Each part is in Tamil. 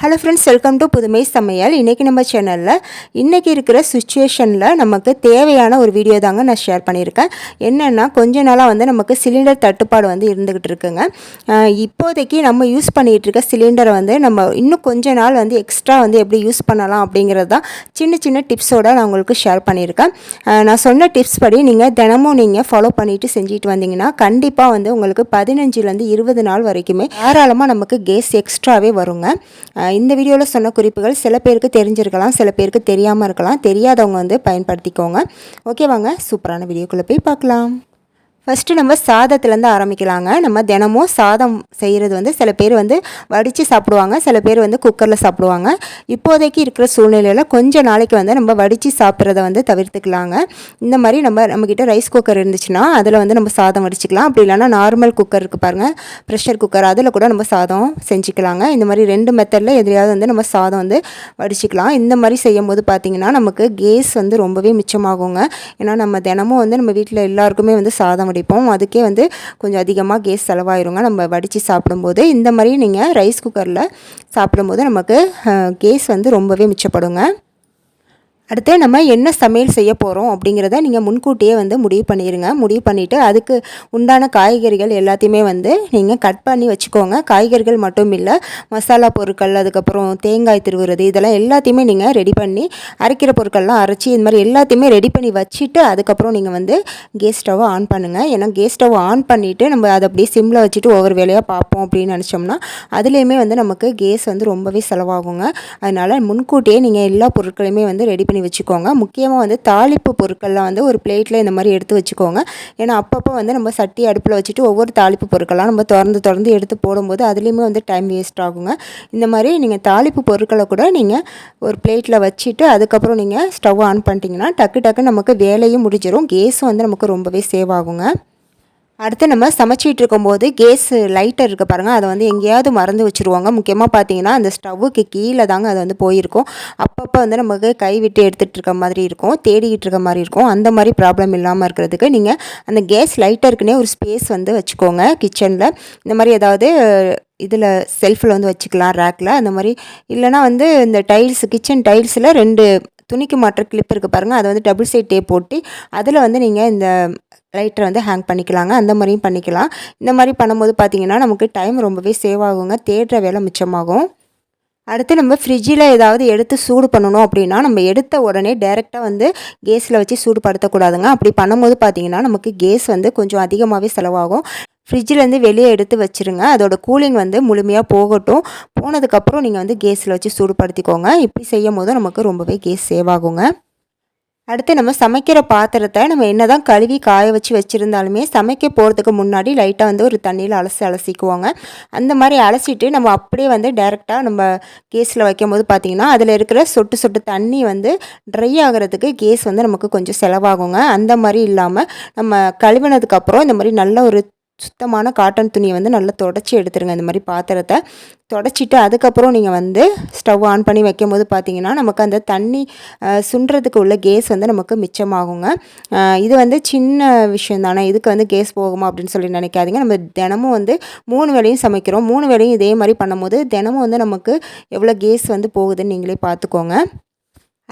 ஹலோ ஃப்ரெண்ட்ஸ், வெல்கம் டு புதுமை சமையல். இன்றைக்கி நம்ம சேனலில் இன்றைக்கி இருக்கிற சுச்சுவேஷனில் நமக்கு தேவையான ஒரு வீடியோ தாங்க நான் ஷேர் பண்ணியிருக்கேன். என்னென்னா, கொஞ்ச நாளாக நமக்கு சிலிண்டர் தட்டுப்பாடு இருந்துக்கிட்டு இருக்குங்க. இப்போதைக்கு நம்ம யூஸ் பண்ணிகிட்டு இருக்க சிலிண்டரை நம்ம இன்னும் கொஞ்ச நாள் எக்ஸ்ட்ரா எப்படி யூஸ் பண்ணலாம் அப்படிங்கிறது தான் சின்ன சின்ன டிப்ஸோடு நான் உங்களுக்கு ஷேர் பண்ணியிருக்கேன். நான் சொன்ன டிப்ஸ் படி தினமும் நீங்கள் ஃபாலோ பண்ணிவிட்டு செஞ்சுட்டு வந்தீங்கன்னா கண்டிப்பாக உங்களுக்கு 15லேருந்து 20 நாள் வரைக்குமே தாராளமாக நமக்கு கேஸ் எக்ஸ்ட்ராவே வருங்க. இந்த வீடியோவில் சொன்ன குறிப்புகள் சில பேருக்கு தெரிஞ்சிருக்கலாம், சில பேருக்கு தெரியாமல் இருக்கலாம். தெரியாதவங்க பயன்படுத்திக்கோங்க. ஓகே, வாங்க சூப்பரான வீடியோக்குள்ளே போய் பார்க்கலாம். ஃபஸ்ட்டு நம்ம சாதத்துலேருந்து ஆரம்பிக்கலாங்க. நம்ம தினமும் சாதம் செய்கிறது சில பேர் வடித்து சாப்பிடுவாங்க, சில பேர் குக்கரில் சாப்பிடுவாங்க. இப்போதைக்கு இருக்கிற சூழ்நிலையில் கொஞ்சம் நாளைக்கு நம்ம வடித்து சாப்பிட்றத தவிர்த்துக்கலாங்க. இந்த மாதிரி நம்மக்கிட்ட ரைஸ் குக்கர் இருந்துச்சுன்னா அதில் நம்ம சாதம் வடிச்சிக்கலாம். அப்படி இல்லைனா நார்மல் குக்கர் இருக்குது பாருங்கள், ப்ரெஷர் குக்கர், அதில் கூட நம்ம சாதம் செஞ்சுக்கலாங்க. இந்த மாதிரி 2 மெத்தடில் எதிலையாவது நம்ம சாதம் வடிச்சிக்கலாம். இந்த மாதிரி செய்யும் போது பார்த்திங்கன்னா நமக்கு கேஸ் ரொம்பவே மிச்சமாகுங்க. ஏன்னா நம்ம தினமும் நம்ம வீட்டில் எல்லாருக்குமே சாதம் வடிப்போம். அதுக்கே கொஞ்சம் அதிகமாக கேஸ் செலவாயிருங்க நம்ம வடித்து சாப்பிடும்போது. இந்த மாதிரி நீங்கள் ரைஸ் குக்கரில் சாப்பிடும்போது நமக்கு கேஸ் ரொம்பவே மிச்சப்படுங்க. அடுத்து நம்ம என்ன சமையல் செய்ய போகிறோம் அப்படிங்கிறத நீங்கள் முன்கூட்டியே முடிவு பண்ணிடுங்க. முடிவு பண்ணிவிட்டு அதுக்கு உண்டான காய்கறிகள் எல்லாத்தையுமே நீங்கள் கட் பண்ணி வச்சுக்கோங்க. காய்கறிகள் மட்டும் இல்லை, மசாலா பொருட்கள், அதுக்கப்புறம் தேங்காய் திருவுறது, இதெல்லாம் எல்லாத்தையுமே நீங்கள் ரெடி பண்ணி, அரைக்கிற பொருட்கள்லாம் அரைச்சி இது மாதிரி எல்லாத்தையுமே ரெடி பண்ணி வச்சுட்டு அதுக்கப்புறம் நீங்கள் கேஸ் ஸ்டவ்வை ஆன் பண்ணுங்கள். ஏன்னா கேஸ் ஸ்டவ் ஆன் பண்ணிவிட்டு நம்ம அதை அப்படியே சிம்மில் வச்சுட்டு ஒவ்வொரு வேலையாக பார்ப்போம் அப்படின்னு நினச்சோம்னா அதுலேயுமே நமக்கு கேஸ் ரொம்பவே செலவாகுங்க. அதனால் முன்கூட்டியே நீங்கள் எல்லா பொருட்களையுமே ரெடி பண்ணி வச்சுக்கோங்க. முக்கியமாக தாளிப்பு பொருட்கள்லாம் ஒரு பிளேட்டில் இந்த மாதிரி எடுத்து வச்சுக்கோங்க. ஏன்னா அப்பப்போ நம்ம சட்டி அடுப்பில் வச்சுட்டு ஒவ்வொரு தாளிப்பு பொருட்கள்லாம் நம்ம திறந்து எடுத்து போடும்போது அதுலேயுமே டைம் வேஸ்ட் ஆகுங்க. இந்த மாதிரி நீங்கள் தாளிப்பு பொருட்களை கூட நீங்கள் ஒரு பிளேட்டில் வச்சுட்டு அதுக்கப்புறம் நீங்கள் ஸ்டவ் ஆன் பண்ணிட்டீங்கன்னா டக்கு நமக்கு வேலையும் முடிஞ்சிடும். கேஸும் நமக்கு ரொம்பவே சேவ் ஆகுங்க. அடுத்து நம்ம சமைச்சிட்டு இருக்கும்போது கேஸ் லைட்டர் இருக்குது பாருங்கள், அதை எங்கேயாவது மறந்து வச்சுருவாங்க. முக்கியமாக பார்த்தீங்கன்னா அந்த ஸ்டவ்வுக்கு கீழே தாங்க அது போயிருக்கும். அப்பப்போ நமக்கு கை விட்டு எடுத்துகிட்டு இருக்க மாதிரி இருக்கும், தேடிக்கிட்டு இருக்க மாதிரி இருக்கும். அந்த மாதிரி ப்ராப்ளம் இல்லாமல் இருக்கிறதுக்கு நீங்கள் அந்த கேஸ் லைட்டருக்குனே ஒரு ஸ்பேஸ் வச்சுக்கோங்க கிச்சனில். இந்த மாதிரி ஏதாவது இதில் செல்ஃபில் வச்சுக்கலாம், ரேக்கில். அந்த மாதிரி இல்லைனா இந்த டைல்ஸ், கிச்சன் டைல்ஸில் 2 துணிக்கு மாட்டுற கிளிப் இருக்குது பாருங்கள், அதை டபுள் சைட் டேப் போட்டு அதில் நீங்கள் இந்த லைட்டரை ஹேங் பண்ணிக்கலாங்க. அந்த மாதிரியும் பண்ணிக்கலாம். இந்த மாதிரி பண்ணும்போது பார்த்திங்கன்னா நமக்கு டைம் ரொம்பவே சேவ் ஆகுங்க, தேடுற வேலை மிச்சமாகும். அடுத்து நம்ம ஃப்ரிட்ஜில் ஏதாவது எடுத்து சூடு பண்ணணும் அப்படின்னா நம்ம எடுத்த உடனே டைரெக்டாக கேஸில் வச்சு சூடுபடுத்தக்கூடாதுங்க. அப்படி பண்ணும்போது பார்த்திங்கன்னா நமக்கு கேஸ் கொஞ்சம் அதிகமாகவே செலவாகும். ஃப்ரிட்ஜிலேருந்து வெளியே எடுத்து வச்சுருங்க. அதோட கூலிங் முழுமையாக போகட்டும். போனதுக்கப்புறம் நீங்கள் கேஸில் வச்சு சூடுபடுத்திக்கோங்க. இப்படி செய்யும் போது நமக்கு ரொம்பவே கேஸ் சேவ் ஆகுங்க. அடுத்து நம்ம சமைக்கிற பாத்திரத்தை நம்ம என்ன தான் கழுவி காய வச்சு வச்சுருந்தாலுமே சமைக்க போகிறதுக்கு முன்னாடி லைட்டாக ஒரு தண்ணியில் அலசிக்குவாங்க. அந்த மாதிரி அலசிட்டு நம்ம அப்படியே டைரெக்டாக நம்ம கேஸில் வைக்கும்போது பார்த்திங்கன்னா அதில் இருக்கிற சொட்டு தண்ணி ட்ரை ஆகிறதுக்கு கேஸ் நமக்கு கொஞ்சம் செலவாகுங்க. அந்த மாதிரி இல்லாமல் நம்ம கழுவினதுக்கப்புறம் இந்த மாதிரி நல்ல ஒரு சுத்தமான காட்டன் துணியை நல்லா தொடச்சி எடுத்துருங்க. இந்த மாதிரி பாத்திரத்தை தொடச்சிட்டு அதுக்கப்புறம் நீங்கள் ஸ்டவ் ஆன் பண்ணி வைக்கும்போது பார்த்திங்கன்னா நமக்கு அந்த தண்ணி சுண்டுறதுக்கு உள்ள கேஸ் நமக்கு மிச்சமாகுங்க. இது சின்ன விஷயம் தானே, இதுக்கு கேஸ் போகுமா அப்படின்னு சொல்லி நினைக்காதீங்க. நம்ம தினமும் 3 வேளையும் சமைக்கிறோம். 3 வேளையும் இதே மாதிரி பண்ணும்போது தினமும் நமக்கு எவ்வளோ கேஸ் போகுதுன்னு நீங்களே பார்த்துக்கோங்க.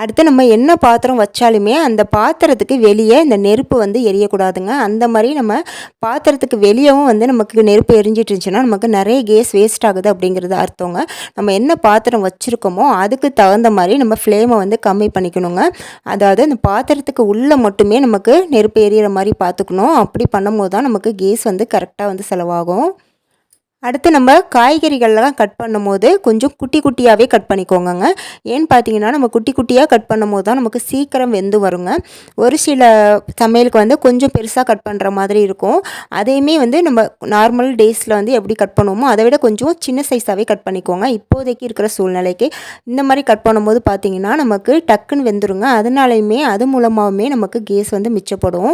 அடுத்து நம்ம என்ன பாத்திரம் வச்சாலுமே அந்த பாத்திரத்துக்கு வெளியே இந்த நெருப்பு எரியக்கூடாதுங்க. அந்த மாதிரி நம்ம பாத்திரத்துக்கு வெளியவும் நமக்கு நெருப்பு எரிஞ்சிட்டு இருந்துச்சுன்னா நமக்கு நிறைய கேஸ் வேஸ்ட் ஆகுது அப்படிங்கிறது அர்த்தங்க. நம்ம என்ன பாத்திரம் வச்சுருக்கோமோ அதுக்கு தகுந்த மாதிரி நம்ம ஃப்ளேமை கம்மி பண்ணிக்கணுங்க. அதாவது அந்த பாத்திரத்துக்கு உள்ளே மட்டுமே நமக்கு நெருப்பு எரியிற மாதிரி பார்த்துக்கணும். அப்படி பண்ணும்போது தான் நமக்கு கேஸ் கரெக்டாக செலவாகும். அடுத்து நம்ம காய்கறிகள்லாம் கட் பண்ணும்போது கொஞ்சம் குட்டி குட்டியாகவே கட் பண்ணிக்கோங்க. ஏன்னு பார்த்தீங்கன்னா நம்ம குட்டி குட்டியாக கட் பண்ணும்போது தான் நமக்கு சீக்கிரம் வெந்து வருங்க. ஒரு சில சமையலுக்கு கொஞ்சம் பெருசாக கட் பண்ணுற மாதிரி இருக்கும். அதையுமே நம்ம நார்மல் டேஸில் எப்படி கட் பண்ணுவோமோ அதை விட கொஞ்சம் சின்ன சைஸாகவே கட் பண்ணிக்கோங்க. இப்போதைக்கு இருக்கிற சூழ்நிலைக்கு இந்த மாதிரி கட் பண்ணும்போது பார்த்திங்கன்னா நமக்கு டக்குன்னு வெந்துருங்க. அதனாலையுமே அது மூலமாகவுமே நமக்கு கேஸ் மிச்சப்படும்.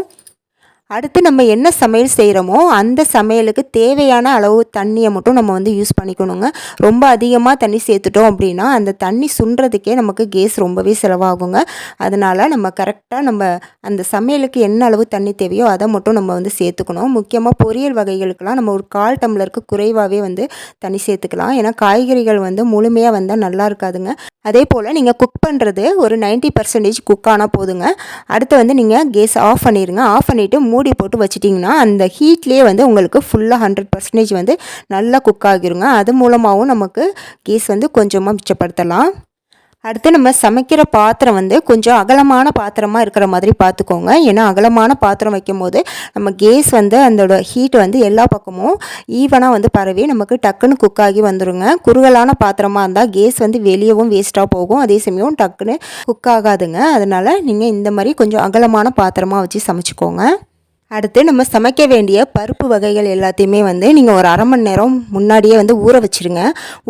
அடுத்து நம்ம என்ன சமையல் செய்கிறோமோ அந்த சமையலுக்கு தேவையான அளவு தண்ணியை மட்டும் நம்ம வந்து யூஸ் பண்ணிக்கணுங்க. ரொம்ப அதிகமாக தண்ணி சேர்த்துட்டோம் அப்படின்னா அந்த தண்ணி சுண்டுறதுக்கே நமக்கு கேஸ் ரொம்பவே செலவாகுங்க. அதனால் நம்ம கரெக்டாக அந்த சமையலுக்கு என்ன அளவு தண்ணி தேவையோ அதை மட்டும் நம்ம வந்து சேர்த்துக்கணும். முக்கியமாக பொரியல் வகைகளுக்கெல்லாம் நம்ம ஒரு 1/4 டம்ளருக்கு குறைவாகவே வந்து தண்ணி சேர்த்துக்கலாம். ஏன்னா காய்கறிகள் வந்து முழுமையாக வந்தால் நல்லா இருக்காதுங்க. அதே போல் நீங்கள் குக் பண்ணுறது ஒரு 90% குக் ஆனால் போதுங்க. அடுத்து வந்து நீங்கள் கேஸ் ஆஃப் பண்ணிடுங்க. ஆஃப் பண்ணிவிட்டு மூடி போட்டு வச்சிட்டிங்கன்னா அந்த ஹீட்லேயே வந்து உங்களுக்கு ஃபுல்லாக 100% வந்து நல்லா குக் ஆகிருங்க. அது மூலமாகவும் நமக்கு கேஸ் வந்து கொஞ்சமாக மிச்சப்படுத்தலாம். அடுத்து நம்ம சமைக்கிற பாத்திரம் வந்து கொஞ்சம் அகலமான பாத்திரமாக இருக்கிற மாதிரி பார்த்துக்கோங்க. ஏன்னா அகலமான பாத்திரம் வைக்கும்போது நம்ம கேஸ் வந்து அதோட ஹீட் வந்து எல்லா பக்கமும் ஈவனாக வந்து பரவி நமக்கு டக்குன்னு குக் ஆகி வந்துடுங்க. குறுகலான பாத்திரமாக இருந்தால் கேஸ் வந்து வெளியவும் வேஸ்ட்டாக போகும், அதே சமயம் டக்குன்னு குக் ஆகாதுங்க. அதனால் நீங்கள் இந்த மாதிரி கொஞ்சம் அகலமான பாத்திரமாக வச்சு சமைச்சிக்கோங்க. அடுத்து நம்ம சமைக்க வேண்டிய பருப்பு வகைகள் எல்லாத்தையுமே வந்து நீங்கள் ஒரு 1/2 மணி நேரம் முன்னாடியே வந்து ஊற வச்சுருங்க.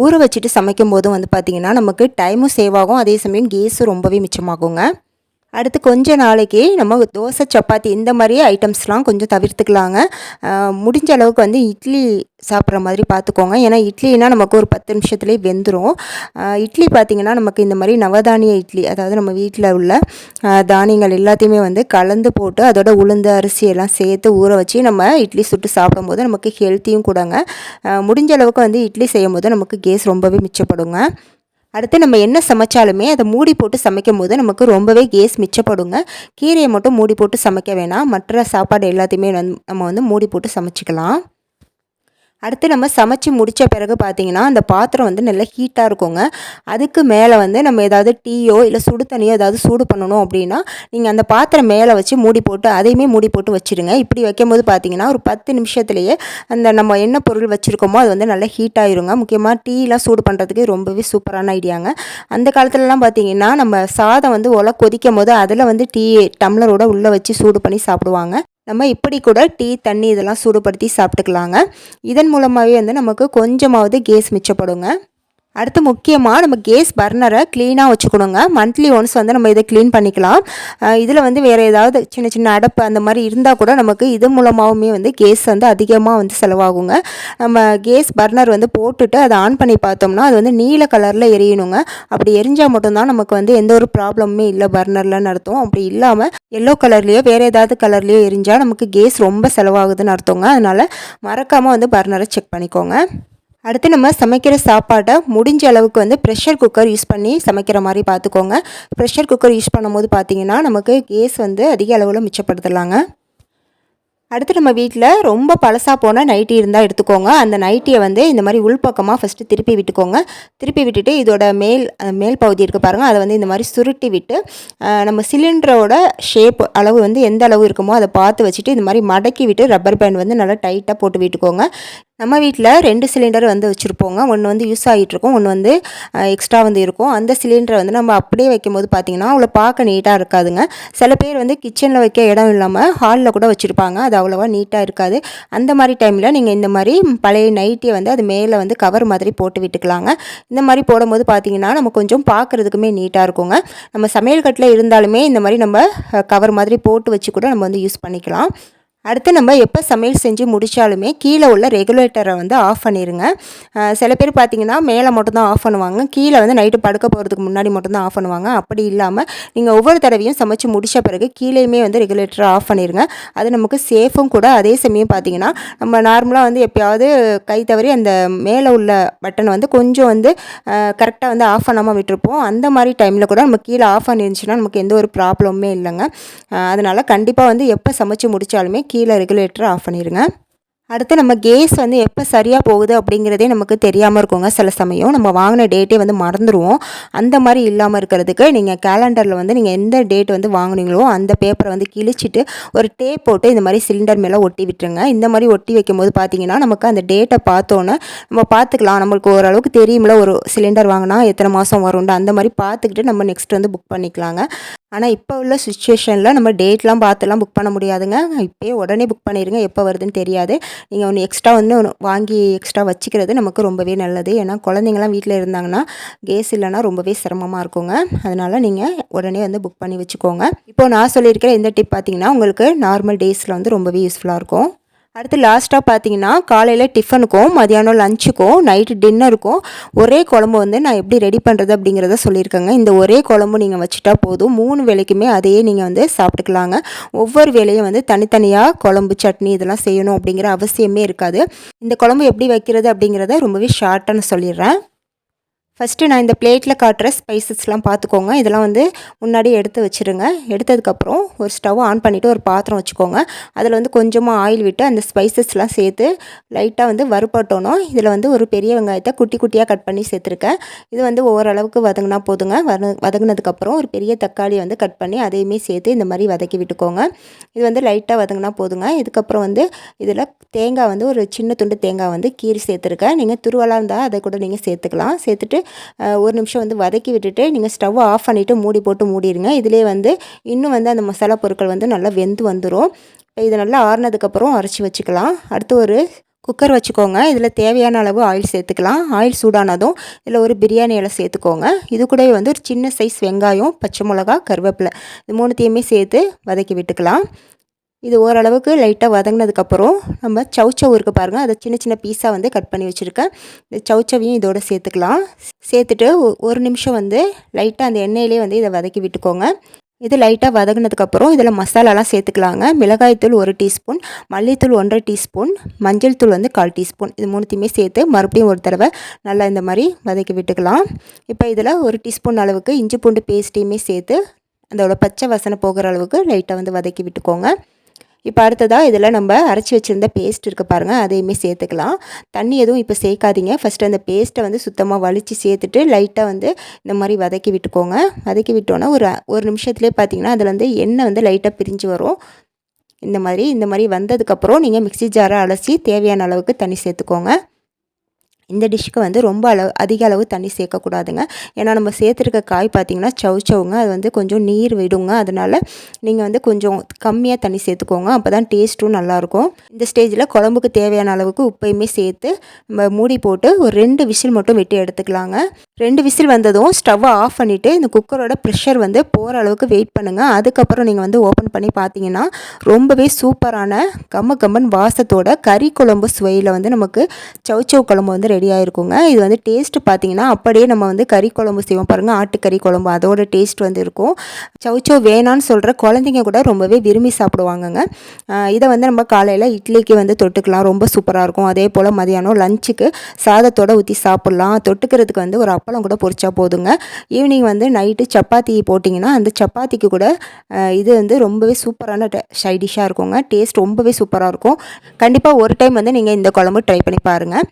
ஊற வச்சுட்டு சமைக்கும் போதும் வந்து பார்த்திங்கன்னா நமக்கு டைமும் சேவ் ஆகும், அதே சமயம் கேஸும் ரொம்பவே மிச்சமாகுங்க. அடுத்து கொஞ்ச நாளைக்கு நம்ம தோசை, சப்பாத்தி இந்த மாதிரி ஐட்டம்ஸ்லாம் கொஞ்சம் தவிர்த்துக்கலாங்க. முடிஞ்ச அளவுக்கு வந்து இட்லி சாப்பிட்ற மாதிரி பார்த்துக்கோங்க. ஏன்னா இட்லினா நமக்கு ஒரு 10 நிமிஷத்துலேயே வெந்துடும். இட்லி பார்த்திங்கன்னா நமக்கு இந்த மாதிரி நவதானிய இட்லி, அதாவது நம்ம வீட்டில் உள்ள தானியங்கள் எல்லாத்தையுமே வந்து கலந்து போட்டு அதோட உளுந்து, அரிசி எல்லாம் சேர்த்து ஊற வச்சு நம்ம இட்லி சுட்டு சாப்பிடும்போது நமக்கு ஹெல்த்தியும் கூடங்க. முடிஞ்ச அளவுக்கு வந்து இட்லி செய்யும் போது நமக்கு கேஸ் ரொம்பவே மிச்சப்படுங்க. அடுத்து நம்ம என்ன சமைச்சாலுமே அதை மூடி போட்டு சமைக்கும் போது நமக்கு ரொம்பவே கேஸ் மிச்சப்படுங்க. கீரையை மட்டும் மூடி போட்டு சமைக்க வேணாம், மற்ற சாப்பாடு எல்லாத்தையுமே நம்ம வந்து மூடி போட்டு சமைச்சிக்கலாம். அடுத்து நம்ம சமைச்சு முடித்த பிறகு பார்த்திங்கன்னா அந்த பாத்திரம் வந்து நல்லா ஹீட்டாக இருக்குங்க. அதுக்கு மேலே வந்து நம்ம ஏதாவது டீயோ இல்லை சுடு தண்ணியோ ஏதாவது சூடு பண்ணணும் அப்படின்னா நீங்கள் அந்த பாத்திரம் மேலே வச்சு மூடி போட்டு அதையுமே மூடி போட்டு வச்சுருங்க. இப்படி வைக்கும்போது பார்த்திங்கன்னா ஒரு 10 நிமிஷத்துலேயே அந்த நம்ம என்ன பொருள் வச்சுருக்கோமோ அது வந்து நல்லா ஹீட் ஆயிருங்க. முக்கியமாக டீலாம் சூடு பண்ணுறதுக்கு ரொம்பவே சூப்பரான ஐடியாங்க. அந்த காலத்துலலாம் பார்த்திங்கன்னா நம்ம சாதம் வந்து கொதிக்கும் போது அதில் வந்து டீ டம்ளரோட உள்ளே வச்சு சூடு பண்ணி சாப்பிடுவாங்க. நம்ம இப்படி கூட டீ, தண்ணி இதெல்லாம் சூடுபடுத்தி சாப்பிட்டுக்கலாங்க. இதன் மூலமாகவே வந்து நமக்கு கொஞ்சமாவது கேஸ் மிச்சப்படுங்க. அடுத்து முக்கியமாக நம்ம கேஸ் பர்னரை க்ளீனாக வச்சுக்கணுங்க. மந்த்லி ஒன்ஸ் வந்து நம்ம இதை க்ளீன் பண்ணிக்கலாம். இதில் வந்து வேறு ஏதாவது சின்ன சின்ன அடப்பு அந்த மாதிரி இருந்தால் கூட நமக்கு இது மூலமாகவுமே வந்து கேஸ் வந்து அதிகமாக வந்து செலவாகுங்க. நம்ம கேஸ் பர்னர் வந்து போட்டுட்டு அதை ஆன் பண்ணி பார்த்தோம்னா அது வந்து நீல கலரில் எரியணுங்க. அப்படி எரிஞ்சால் மட்டும்தான் நமக்கு வந்து எந்த ஒரு ப்ராப்ளமுமே இல்லை பர்னர்லன்னு அர்த்தம். அப்படி இல்லாமல் எல்லோ கலர்லேயோ வேறு ஏதாவது கலர்லேயோ எரிஞ்சால் நமக்கு கேஸ் ரொம்ப செலவாகுதுன்னு அர்த்தங்க. அதனால் மறக்காமல் வந்து பர்னரை செக் பண்ணிக்கோங்க. அடுத்து நம்ம சமைக்கிற சாப்பாட்டை முடிஞ்ச அளவுக்கு வந்து ப்ரெஷர் குக்கர் யூஸ் பண்ணி சமைக்கிற மாதிரி பார்த்துக்கோங்க. ப்ரெஷர் குக்கர் யூஸ் பண்ணும்போது பார்த்திங்கன்னா நமக்கு கேஸ் வந்து அதிக அளவில் மிச்சப்படுத்தலாங்க. அடுத்து நம்ம வீட்டில் ரொம்ப பழசாக போன நைட்டி இருந்தால் எடுத்துக்கோங்க. அந்த நைட்டியை வந்து இந்த மாதிரி உள்பக்கமாக ஃபஸ்ட்டு திருப்பி விட்டுக்கோங்க. திருப்பி விட்டுட்டு இதோட மேல் பகுதி இருக்குது பாருங்கள், அதை வந்து இந்த மாதிரி சுருட்டி விட்டு நம்ம சிலிண்டரோட ஷேப் அளவு வந்து எந்த அளவு இருக்குமோ அதை பார்த்து வச்சுட்டு இந்த மாதிரி மடக்கி விட்டு ரப்பர் பேண்ட் வந்து நல்லா டைட்டாக போட்டு விட்டுக்கோங்க. நம்ம வீட்டில் 2 சிலிண்டர் வந்து வச்சுருப்போங்க. ஒன்று வந்து யூஸ் ஆகிட்டுருக்கும், ஒன்று வந்து எக்ஸ்ட்ரா வந்து இருக்கும். அந்த சிலிண்டரை வந்து நம்ம அப்படியே வைக்கும்போது பார்த்திங்கன்னா அவ்வளோ பார்க்க நீட்டாக இருக்காதுங்க. சில பேர் வந்து கிச்சனில் வைக்க இடம் இல்லாமல் ஹாலில் கூட வச்சுருப்பாங்க, அது அவ்வளோவா நீட்டாக இருக்காது. அந்த மாதிரி டைமில் நீங்கள் இந்த மாதிரி பழைய நைட்டியை வந்து அது மேலே வந்து கவர் மாதிரி போட்டு விட்டுக்கலாங்க. இந்த மாதிரி போடும்போது பார்த்திங்கன்னா நம்ம கொஞ்சம் பார்க்குறதுக்குமே நீட்டாக இருக்குங்க. நம்ம சமையல் கட்டில் இருந்தாலுமே இந்த மாதிரி நம்ம கவர் மாதிரி போட்டு வச்சு கூட நம்ம வந்து யூஸ் பண்ணிக்கலாம். அடுத்து நம்ம எப்போ சமையல் செஞ்சு முடித்தாலுமே கீழே உள்ள ரெகுலேட்டரை வந்து ஆஃப் பண்ணிடுங்க. சில பேர் பார்த்திங்கன்னா மேலே மட்டும்தான் ஆஃப் பண்ணுவாங்க, கீழே வந்து நைட்டு படுக்க போகிறதுக்கு முன்னாடி மட்டும்தான் ஆஃப் பண்ணுவாங்க. அப்படி இல்லாமல் நீங்கள் ஒவ்வொரு தடவையும் சமைச்சு முடித்த பிறகு கீழேயுமே வந்து ரெகுலேட்டரை ஆஃப் பண்ணிடுங்க. அது நமக்கு சேஃபும் கூட. அதே சமயம் பார்த்திங்கன்னா நம்ம நார்மலாக வந்து எப்போயாவது கை தவறி அந்த மேலே உள்ள பட்டன் வந்து கொஞ்சம் வந்து கரெக்டாக வந்து ஆஃப் பண்ணாமல் விட்டுருப்போம். அந்த மாதிரி டைமில் கூட நம்ம கீழே ஆஃப் பண்ணிருந்துச்சுன்னா நமக்கு எந்த ஒரு ப்ராப்ளமுமே இல்லைங்க. அதனால் கண்டிப்பாக வந்து எப்போ சமைச்சு முடித்தாலுமே கீழே ரெகுலேட்டரை ஆஃப் பண்ணிடுங்க. அடுத்து நம்ம கேஸ் வந்து எப்போ சரியாக போகுது அப்படிங்கிறதே நமக்கு தெரியாமல் இருக்குங்க. சில சமயம் நம்ம வாங்கின டேட்டே வந்து மறந்துடுவோம். அந்த மாதிரி இல்லாமல் இருக்கிறதுக்கு நீங்கள் கேலண்டரில் வந்து நீங்கள் எந்த டேட் வந்து வாங்கினீங்களோ அந்த பேப்பரை வந்து கிழிச்சிட்டு ஒரு டேப் போட்டு இந்த மாதிரி சிலிண்டர் மேலே ஒட்டி விட்டுருங்க. இந்த மாதிரி ஒட்டி வைக்கும்போது பார்த்திங்கன்னா நமக்கு அந்த டேட்டை பார்த்தோன்னே நம்ம பார்த்துக்கலாம். நம்மளுக்கு ஓரளவுக்கு தெரியுமில்ல ஒரு சிலிண்டர் வாங்கினா எத்தனை மாதம் வரும்ண்டு, அந்த மாதிரி பார்த்துக்கிட்டு நம்ம நெக்ஸ்ட் வந்து புக் பண்ணிக்கலாங்க. ஆனால் இப்போ உள்ள சுச்சுவேஷனில் நம்ம டேட்லாம் பார்த்துலாம் புக் பண்ண முடியாதுங்க. இப்போயே உடனே புக் பண்ணிடுங்க, எப்போ வருதுன்னு தெரியாது. நீங்கள் ஒன்று எக்ஸ்ட்ரா வந்து ஒன்று வாங்கி எக்ஸ்ட்ரா வச்சுக்கிறது நமக்கு ரொம்பவே நல்லது. ஏன்னா குழந்தைங்கலாம் வீட்டில் இருந்தாங்கன்னா கேஸ் இல்லைன்னா ரொம்பவே சிரமமாக இருக்குங்க. அதனால் நீங்கள் உடனே வந்து புக் பண்ணி வச்சுக்கோங்க. இப்போது நான் சொல்லியிருக்கிற இந்த டிப் பார்த்திங்கன்னா உங்களுக்கு நார்மல் டேஸில் வந்து ரொம்பவே யூஸ்ஃபுல்லாக இருக்கும். அடுத்து லாஸ்ட்டாக பார்த்தீங்கன்னா காலையில் டிஃபனுக்கும் மதியானம் லஞ்சுக்கும் நைட்டு டின்னருக்கும் ஒரே குழம்பு வந்து நான் எப்படி ரெடி பண்ணுறது அப்படிங்கிறத சொல்லியிருக்கேங்க. இந்த ஒரே குழம்பு நீங்கள் வச்சுட்டா போதும், 3 வேளைக்குமே அதையே நீங்கள் வந்து சாப்பிட்டுக்கலாங்க. ஒவ்வொரு வேளையும் வந்து தனித்தனியாக குழம்பு சட்னி இதெல்லாம் செய்யணும் அப்படிங்கிற அவசியமே இருக்காது. இந்த குழம்பு எப்படி வைக்கிறது அப்படிங்கிறத ரொம்பவே ஷார்ட்டாக நான் சொல்லிடுறேன். ஃபஸ்ட்டு நான் இந்த பிளேட்டில் காட்டுற ஸ்பைசஸ்லாம் பார்த்துக்கோங்க. இதெல்லாம் வந்து முன்னாடி எடுத்து வச்சுருங்க. எடுத்ததுக்கப்புறம் ஒரு ஸ்டவ் ஆன் பண்ணிவிட்டு ஒரு பாத்திரம் வச்சுக்கோங்க. அதில் வந்து கொஞ்சமாக ஆயில் விட்டு அந்த ஸ்பைசஸ்லாம் சேர்த்து லைட்டாக வந்து வறுப்பட்டணும். இதில் வந்து ஒரு பெரிய வெங்காயத்தை குட்டி குட்டியாக கட் பண்ணி சேர்த்துருக்கேன். இது வந்து ஓரளவுக்கு வதங்கினா போதுங்க. வதங்கினதுக்கப்புறம் ஒரு பெரிய தக்காளி வந்து கட் பண்ணி அதையுமே சேர்த்து இந்த மாதிரி வதக்கி விட்டுக்கோங்க. இது வந்து லைட்டாக வதங்கினா போதுங்க. இதுக்கப்புறம் வந்து இதில் தேங்காய் வந்து ஒரு சின்ன துண்டு தேங்காய் வந்து கீறி சேர்த்துருக்கேன். நீங்கள் துருவலாக இருந்தால் அதை கூட நீங்கள் சேர்த்துக்கலாம். சேர்த்துட்டு ஒரு நிமிஷம் வந்து வதக்கி விட்டுட்டு நீங்கள் ஸ்டவ் ஆஃப் பண்ணிவிட்டு மூடி போட்டு மூடிடுங்க. இதிலே வந்து இன்னும் வந்து அந்த மசாலா பொருட்கள் வந்து நல்லா வெந்து வந்துடும். இப்போ இதை நல்லா ஆறுனதுக்கப்புறம் அரைச்சி வச்சுக்கலாம். அடுத்து ஒரு குக்கர் வச்சுக்கோங்க. இதில் தேவையான அளவு ஆயில் சேர்த்துக்கலாம். ஆயில் சூடானதும் இதில் ஒரு பிரியாணி இலை சேர்த்துக்கோங்க. இது கூடவே வந்து ஒரு சின்ன சைஸ் வெங்காயம், பச்சை மிளகா, கருவேப்பிலை இது 3த்தையுமே சேர்த்து வதக்கி விட்டுக்கலாம். இது ஓரளவுக்கு லைட்டாக வதங்கினதுக்கப்புறம் நம்ம சவுச்சவ் இருக்குது பாருங்கள், அதை சின்ன சின்ன பீஸாக வந்து கட் பண்ணி வச்சுருக்கேன். இந்த சவுச்சவையும் இதோடு சேர்த்துக்கலாம். சேர்த்துட்டு ஒரு நிமிஷம் வந்து லைட்டாக அந்த எண்ணெயிலே வந்து இதை வதக்கி விட்டுக்கோங்க. இது லைட்டாக வதங்கினதுக்கப்புறம் இதில் மசாலாலாம் சேர்த்துக்கலாங்க. மிளகாய்த்தூள் 1 டீஸ்பூன், மல்லித்தூள் 1.5 டீஸ்பூன், மஞ்சள் தூள் வந்து 1/4 டீஸ்பூன் இது 3த்தையுமே சேர்த்து மறுபடியும் ஒரு தடவை நல்லா இந்த மாதிரி வதக்கி விட்டுக்கலாம். இப்போ இதில் 1 டீஸ்பூன் அளவுக்கு இஞ்சி பூண்டு பேஸ்ட்டையுமே சேர்த்து அதோட பச்சை வாசனை போகிற அளவுக்கு லைட்டாக வந்து வதக்கி விட்டுக்கோங்க. இப்போ அடுத்ததாக இதில் நம்ம அரைச்சி வச்சுருந்த பேஸ்ட் இருக்குது பாருங்கள், அதையுமே சேர்த்துக்கலாம். தண்ணி எதுவும் இப்போ சேர்க்காதீங்க. ஃபஸ்ட்டு அந்த பேஸ்ட்டை வந்து சுத்தமாக வலித்து சேர்த்துட்டு லைட்டாக வந்து இந்த மாதிரி வதக்கி விட்டுக்கோங்க. வதக்கி விட்டோன்னா ஒரு நிமிஷத்துலேயே பார்த்தீங்கன்னா அதில் வந்து எண்ணெய் வந்து லைட்டாக பிரிஞ்சு வரும். இந்த மாதிரி வந்ததுக்கப்புறம் நீங்கள் மிக்ஸி ஜாரை அலசி தேவையான அளவுக்கு தண்ணி சேர்த்துக்கோங்க. இந்த டிஷ்ஷுக்கு வந்து ரொம்ப அதிக அளவு தண்ணி சேர்க்கக்கூடாதுங்க. ஏன்னா நம்ம சேர்த்துருக்க காய் பார்த்திங்கன்னா சவுச்சவுங்க, அது வந்து கொஞ்சம் நீர் விடுங்க. அதனால் நீங்கள் வந்து கொஞ்சம் கம்மியாக தண்ணி சேர்த்துக்கோங்க. அப்போ தான் டேஸ்ட்டும் நல்லாயிருக்கும். இந்த ஸ்டேஜில் குழம்புக்கு தேவையான அளவுக்கு உப்பையுமே சேர்த்து நம்ம மூடி போட்டு ஒரு 2 விசில் மட்டும் விட்டு எடுத்துக்கலாங்க. 2 விசில் வந்ததும் ஸ்டவ்வை ஆஃப் பண்ணிவிட்டு இந்த குக்கரோட ப்ரெஷர் வந்து போகிற அளவுக்கு வெயிட் பண்ணுங்கள். அதுக்கப்புறம் நீங்கள் வந்து ஓப்பன் பண்ணி பார்த்தீங்கன்னா ரொம்பவே சூப்பரான கம்மன் வாசத்தோட கறி குழம்பு சுவையில் வந்து நமக்கு சவுச்சவ் குழம்பு வந்து ரெடி ஆகிருக்குங்க. இது வந்து டேஸ்ட்டு பார்த்திங்கன்னா அப்படியே நம்ம வந்து கறி குழம்பு செய்வோம் பாருங்கள், ஆட்டுக்கறி குழம்பு அதோட டேஸ்ட் வந்து இருக்கும். சவுச்சவ் வேணான்னு சொல்கிற குழந்தைங்க கூட ரொம்பவே விரும்பி சாப்பிடுவாங்கங்க. இதை வந்து நம்ம காலையில் இட்லிக்கு வந்து தொட்டுக்கலாம், ரொம்ப சூப்பராக இருக்கும். அதே போல் மதியானம் லஞ்சுக்கு சாதத்தோடு ஊற்றி சாப்பிட்லாம். தொட்டுக்கிறதுக்கு வந்து ஒரு அப்பளம் கூட பொரிச்சா போதுங்க. ஈவினிங் வந்து நைட்டு சப்பாத்தி போட்டிங்கன்னா அந்த சப்பாத்திக்கு கூட இது வந்து ரொம்பவே சூப்பரான சைடிஷ்ஷாக இருக்குங்க. டேஸ்ட் ரொம்பவே சூப்பராக இருக்கும். கண்டிப்பாக ஒரு டைம் வந்து நீங்கள் இந்த குழம்பு ட்ரை பண்ணி பாருங்கள்.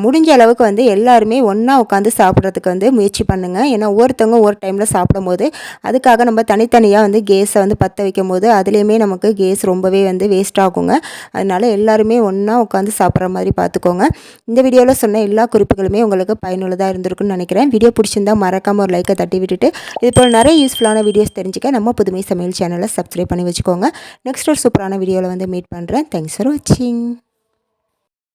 முடிஞ்ச அளவுக்கு வந்து எல்லாருமே ஒன்றா உட்காந்து சாப்பிட்றதுக்கு வந்து முயற்சி பண்ணுங்கள். ஏன்னா ஒவ்வொருத்தவங்க ஒரு டைமில் சாப்பிடும்போது அதுக்காக நம்ம தனித்தனியாக வந்து கேஸை வந்து பற்ற வைக்கும் போது அதுலேயுமே நமக்கு கேஸ் ரொம்பவே வந்து வேஸ்ட் ஆகுங்க. அதனால் எல்லாருமே ஒன்றா உட்காந்து சாப்பிட்ற மாதிரி பார்த்துக்கோங்க. இந்த வீடியோவில் சொன்ன எல்லா குறிப்புகளுமே உங்களுக்கு பயனுள்ளதாக இருந்திருக்குன்னு நினைக்கிறேன். வீடியோ பிடிச்சிருந்தால் மறக்காமல் ஒரு லைக்கை தட்டி விட்டுட்டு இது போல் நிறைய யூஸ்ஃபுல்லான வீடியோஸ் தெரிஞ்சுக்க நம்ம புதுமை சமையல் சேனலை சப்ஸ்கிரைப் பண்ணி வச்சுக்கோங்க. நெக்ஸ்ட் ஒரு சூப்பரான வீடியோவில் வந்து மீட் பண்ணுறேன். தேங்க்ஸ் ஃபார் வாட்சிங்.